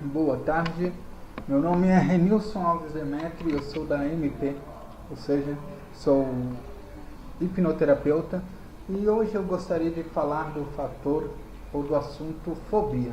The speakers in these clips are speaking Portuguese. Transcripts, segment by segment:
Boa tarde, meu nome é Renilson Alves Demetrio, eu sou da MP, ou seja, sou hipnoterapeuta e hoje eu gostaria de falar do fator ou do assunto fobia.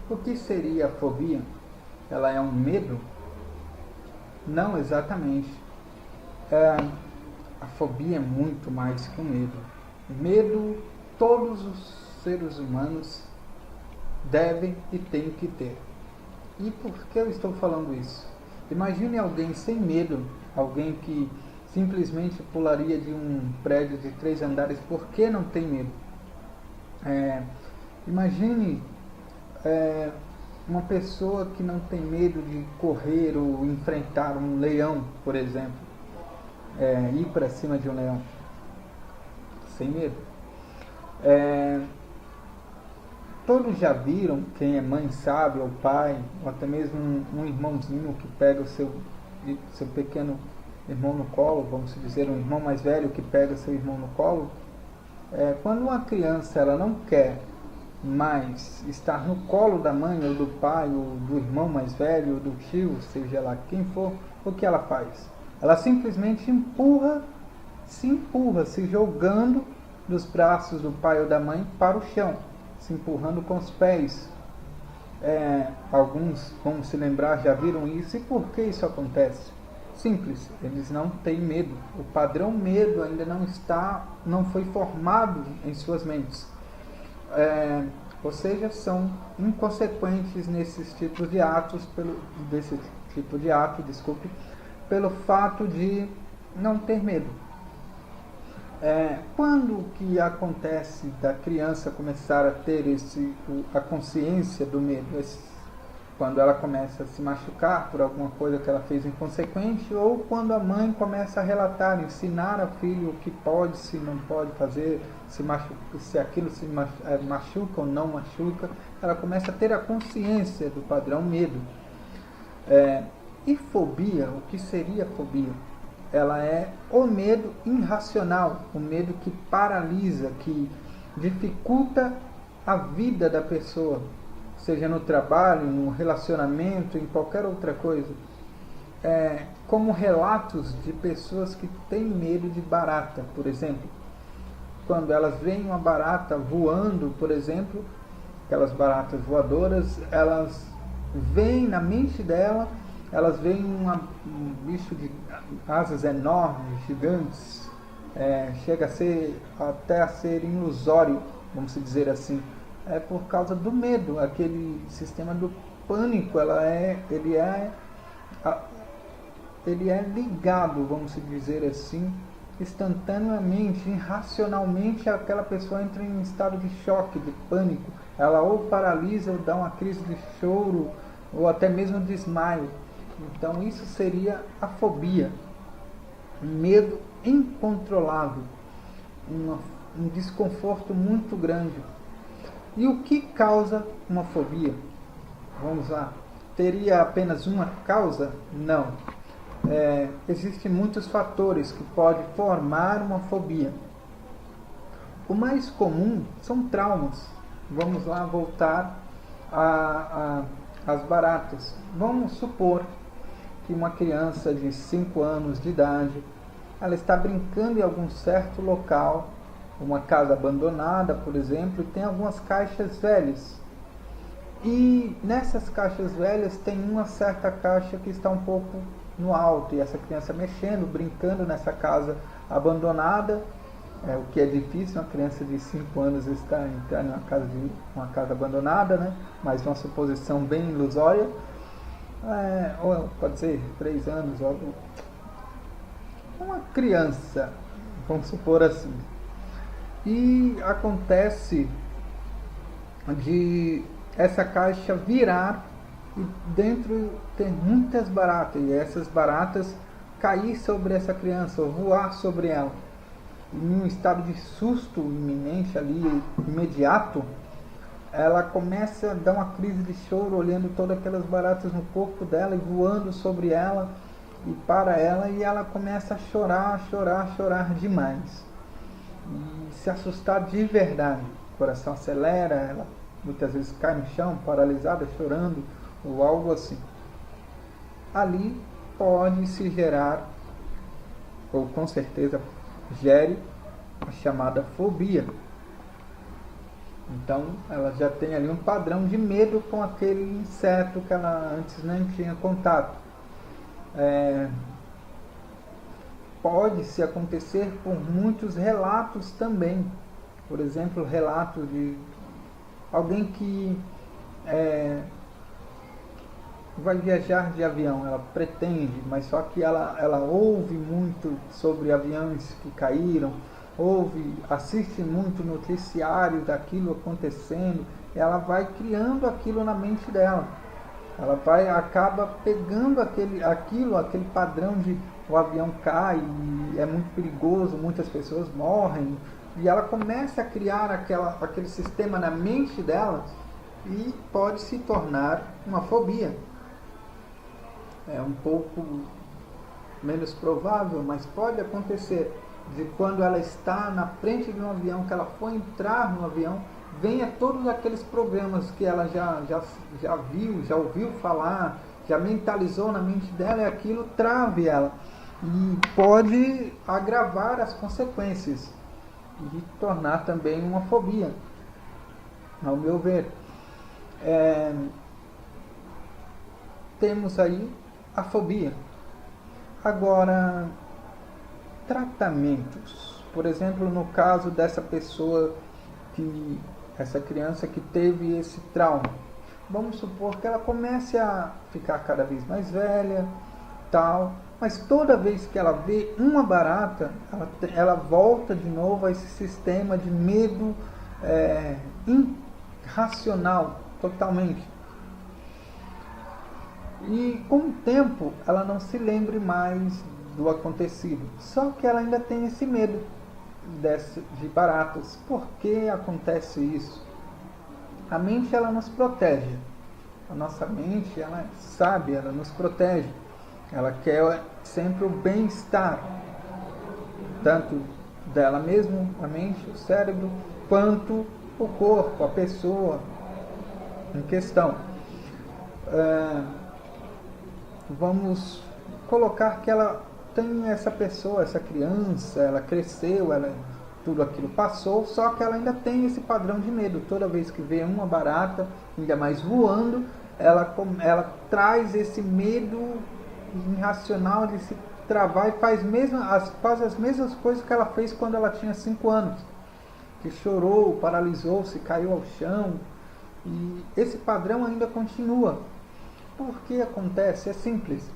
O que seria a fobia? Ela é um medo? Não exatamente. A fobia é muito mais que um medo. Medo todos os seres humanos devem e têm que ter. E por que eu estou falando isso? Imagine alguém sem medo, alguém que simplesmente pularia de um prédio de 3 andares porque não tem medo. Imagine uma pessoa que não tem medo de correr ou enfrentar um leão, por exemplo, ir para cima de um leão, sem medo. Todos já viram, quem é mãe sabe, ou pai, ou até mesmo um irmãozinho que pega o seu pequeno irmão no colo, vamos dizer, um irmão mais velho que pega seu irmão no colo. Quando uma criança ela não quer mais estar no colo da mãe, ou do pai, ou do irmão mais velho, ou do tio, seja lá quem for, o que ela faz? Ela simplesmente se jogando dos braços do pai ou da mãe para o chão, se empurrando com os pés. Alguns vão se lembrar, já viram isso. E por que isso acontece? Simples, eles não têm medo. O padrão medo ainda não foi formado em suas mentes. Ou seja, são inconsequentes nesses tipos de atos, pelo fato de não ter medo. Quando que acontece da criança começar a ter a consciência do medo? Quando ela começa a se machucar por alguma coisa que ela fez inconsequente, ou quando a mãe começa a relatar, ensinar ao filho o que pode, se não pode fazer, se aquilo se machuca ou não machuca, ela começa a ter a consciência do padrão medo. E fobia, o que seria fobia? Ela é o medo irracional, o medo que paralisa, que dificulta a vida da pessoa, seja no trabalho, no relacionamento, em qualquer outra coisa. Como relatos de pessoas que têm medo de barata, por exemplo. Quando elas veem uma barata voando, por exemplo, aquelas baratas voadoras, elas veem na mente dela, elas veem um bicho de asas enormes, gigantes, chega até a ser ilusório, vamos dizer assim. É por causa do medo, aquele sistema do pânico, ele é ligado, vamos dizer assim, instantaneamente, irracionalmente, aquela pessoa entra em estado de choque, de pânico. Ela ou paralisa, ou dá uma crise de choro, ou até mesmo desmaio. Então isso seria a fobia, um medo incontrolável, um desconforto muito grande. E o que causa uma fobia? Vamos lá. Teria apenas uma causa? Não. Existem muitos fatores que podem formar uma fobia. O mais comum são traumas. Vamos lá voltar às baratas. Vamos supor que uma criança de 5 anos de idade, ela está brincando em algum certo local, uma casa abandonada, por exemplo, e tem algumas caixas velhas. E nessas caixas velhas tem uma certa caixa que está um pouco no alto, e essa criança mexendo, brincando nessa casa abandonada, o que é difícil, uma criança de 5 anos estar entrando em uma casa abandonada, né? Mas uma suposição bem ilusória. Ou pode ser 3 anos, uma criança, vamos supor assim. E acontece de essa caixa virar e dentro ter muitas baratas, e essas baratas cair sobre essa criança, ou voar sobre ela. Em um estado de susto iminente ali, imediato, ela começa a dar uma crise de choro, olhando todas aquelas baratas no corpo dela e voando sobre ela e para ela, e ela começa a chorar demais. E se assustar de verdade. O coração acelera, ela muitas vezes cai no chão, paralisada, chorando, ou algo assim. Ali pode se gerar, ou com certeza gere, a chamada fobia. Então ela já tem ali um padrão de medo com aquele inseto que ela antes nem tinha contato. Pode-se acontecer por muitos relatos também. Por exemplo, relatos de alguém que vai viajar de avião, ela pretende, mas só que ela ouve muito sobre aviões que caíram, assiste muito noticiário daquilo acontecendo, e ela vai criando aquilo na mente dela. Ela acaba pegando aquele padrão de o avião cai e é muito perigoso, muitas pessoas morrem, e ela começa a criar aquele sistema na mente dela e pode se tornar uma fobia. É um pouco menos provável, mas pode acontecer de quando ela está na frente de um avião, que ela for entrar no avião, venha todos aqueles programas que ela já viu, já ouviu falar, já mentalizou na mente dela, e aquilo trave ela. E pode agravar as consequências e tornar também uma fobia, ao meu ver. Temos aí a fobia. Agora, tratamentos. Por exemplo, no caso dessa pessoa, essa criança que teve esse trauma. Vamos supor que ela comece a ficar cada vez mais velha, tal, mas toda vez que ela vê uma barata, ela volta de novo a esse sistema de medo irracional, totalmente. E com o tempo, ela não se lembre mais do acontecido. Só que ela ainda tem esse medo de baratas. Por que acontece isso? A mente, ela nos protege. A nossa mente, ela é sábia, ela nos protege. Ela quer sempre o bem-estar, tanto dela mesma, a mente, o cérebro, quanto o corpo, a pessoa em questão. Vamos colocar que ela tem essa pessoa, essa criança, ela cresceu, tudo aquilo passou, só que ela ainda tem esse padrão de medo. Toda vez que vê uma barata, ainda mais voando, ela traz esse medo irracional de se travar e faz as mesmas coisas que ela fez quando ela tinha 5 anos. Que chorou, paralisou-se, caiu ao chão. E esse padrão ainda continua. Por que acontece? É simples.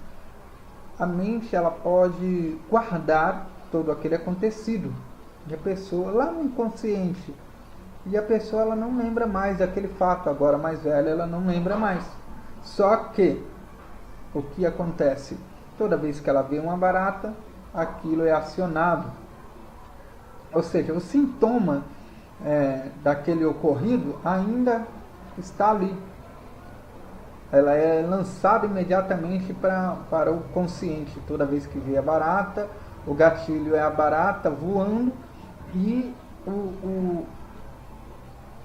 A mente, ela pode guardar todo aquele acontecido. E a pessoa, lá no inconsciente, e a pessoa, ela não lembra mais daquele fato. Agora, mais velha, ela não lembra mais. Só que, o que acontece? Toda vez que ela vê uma barata, aquilo é acionado. Ou seja, o sintoma daquele ocorrido ainda está ali. Ela é lançada imediatamente para o consciente. Toda vez que vê a barata, o gatilho é a barata voando e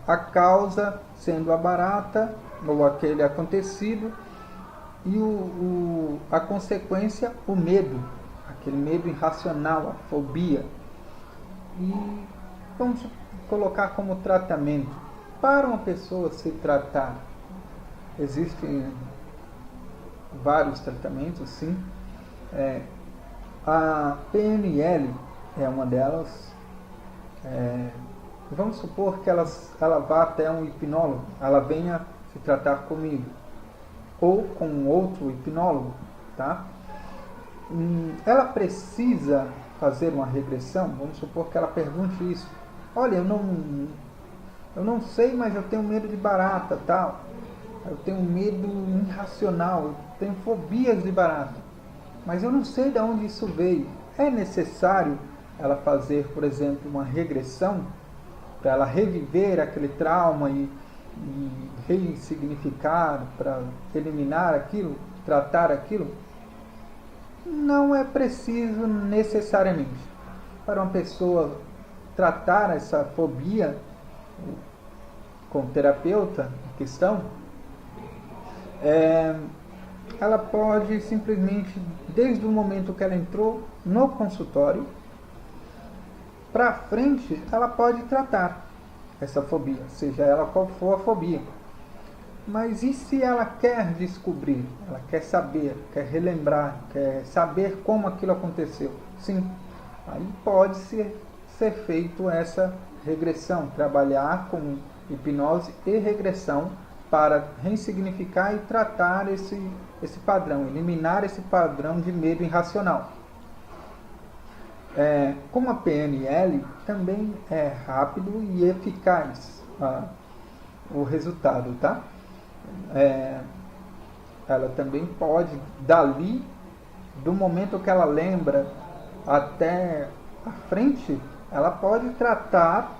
a causa sendo a barata ou aquele acontecido, e a consequência, o medo, aquele medo irracional, a fobia. E vamos colocar como tratamento. Para uma pessoa se tratar, existem vários tratamentos, sim. A PNL é uma delas. Vamos supor que ela vá até um hipnólogo, ela venha se tratar comigo, ou com outro hipnólogo, tá? Ela precisa fazer uma regressão. Vamos supor que ela pergunte isso. Olha, eu não sei, mas eu tenho medo de barata, tal. Eu tenho medo irracional, eu tenho fobias de barata, mas eu não sei de onde isso veio. É necessário ela fazer, por exemplo, uma regressão para ela reviver aquele trauma e ressignificar, para eliminar aquilo, tratar aquilo? Não é preciso necessariamente. Para uma pessoa tratar essa fobia, com o terapeuta em questão, ela pode simplesmente, desde o momento que ela entrou no consultório, para frente, ela pode tratar essa fobia, seja ela qual for a fobia. Mas e se ela quer descobrir, ela quer saber, quer relembrar, quer saber como aquilo aconteceu? Sim, aí pode ser feito essa regressão, trabalhar com hipnose e regressão para ressignificar e tratar esse padrão, eliminar esse padrão de medo irracional. Como a PNL, também é rápido e eficaz o resultado, tá? Ela também pode, dali, do momento que ela lembra até a frente, ela pode tratar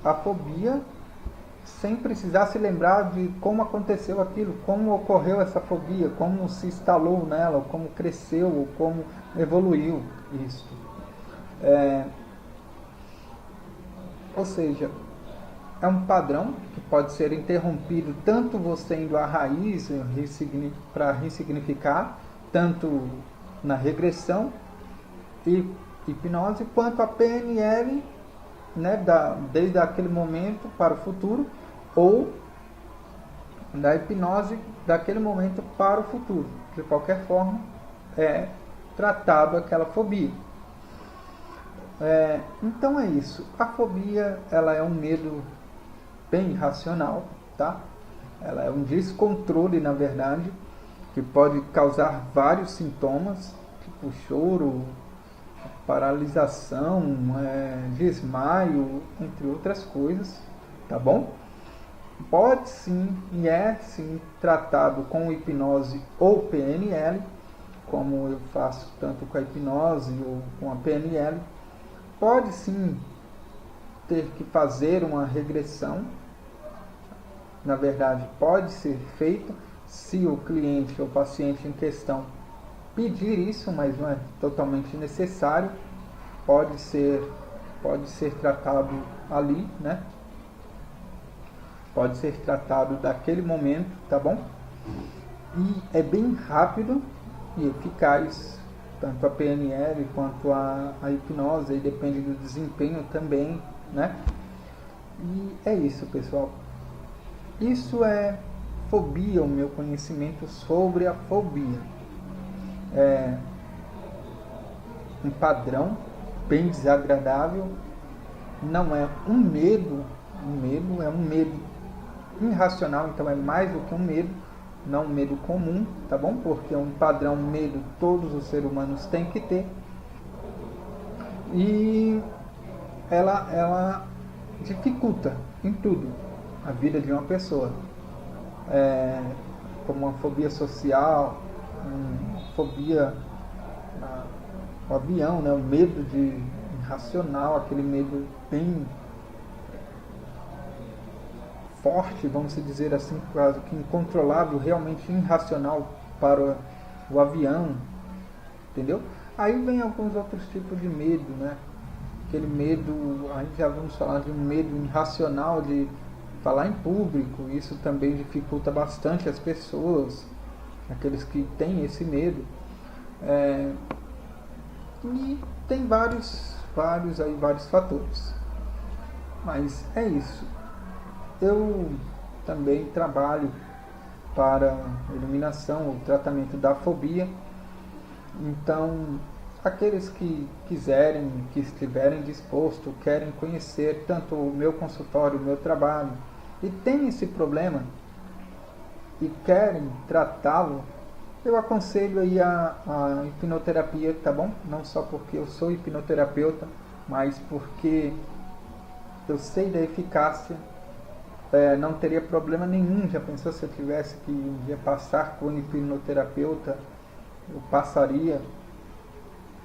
a fobia sem precisar se lembrar de como aconteceu aquilo, como ocorreu essa fobia, como se instalou nela, como cresceu, ou como evoluiu isso. Ou seja, é um padrão que pode ser interrompido, tanto você indo à raiz para ressignificar, tanto na regressão e hipnose, quanto a PNL, né, desde aquele momento para o futuro, ou da hipnose daquele momento para o futuro. De qualquer forma, é tratado aquela fobia. Então é isso. A fobia, ela é um medo bem irracional, tá? Ela é um descontrole, na verdade, que pode causar vários sintomas, tipo choro, paralisação, desmaio, entre outras coisas, tá bom? Pode sim, e é sim tratado com hipnose ou PNL, como eu faço tanto com a hipnose ou com a PNL. Pode sim ter que fazer uma regressão, na verdade pode ser feita se o cliente ou paciente em questão pedir isso, mas não é totalmente necessário. Pode ser tratado ali, né? Pode ser tratado daquele momento, tá bom? E é bem rápido e eficaz, tanto a PNL quanto a hipnose, aí depende do desempenho também, né? E é isso, pessoal. Isso é fobia, o meu conhecimento sobre a fobia. É um padrão bem desagradável, não é um medo, é um medo irracional, então é mais do que um medo, não um medo comum, tá bom? Porque um padrão medo todos os seres humanos têm que ter. E ela dificulta em tudo a vida de uma pessoa. Como uma fobia social, fobia ao avião, né? O medo irracional, aquele medo bem forte, vamos dizer assim, quase que incontrolável, realmente irracional para o avião, entendeu? Aí vem alguns outros tipos de medo, né? Aquele medo, aí já vamos falar de um medo irracional de falar em público, isso também dificulta bastante as pessoas, aqueles que têm esse medo. E tem vários fatores. Mas é isso. Eu também trabalho para eliminação ou tratamento da fobia. Então, aqueles que quiserem, que estiverem dispostos, querem conhecer tanto o meu consultório, o meu trabalho, e tem esse problema e querem tratá-lo, eu aconselho aí a hipnoterapia, tá bom? Não só porque eu sou hipnoterapeuta, mas porque eu sei da eficácia. Não teria problema nenhum. Já pensou se eu tivesse que um dia passar com um hipnoterapeuta? Eu passaria.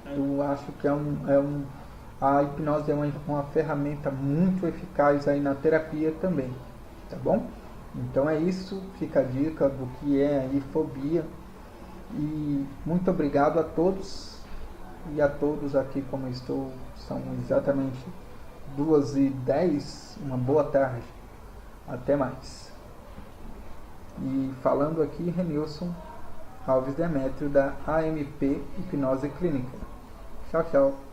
Eu acho que a hipnose é uma ferramenta muito eficaz aí na terapia também, tá bom? Então é isso, fica a dica do que é aí fobia. E muito obrigado a todos e a todos aqui, como eu estou, são exatamente 2h10. Uma boa tarde. Até mais. E falando aqui, Renilson Alves Demétrio, da AMP Hipnose Clínica. Tchau, tchau.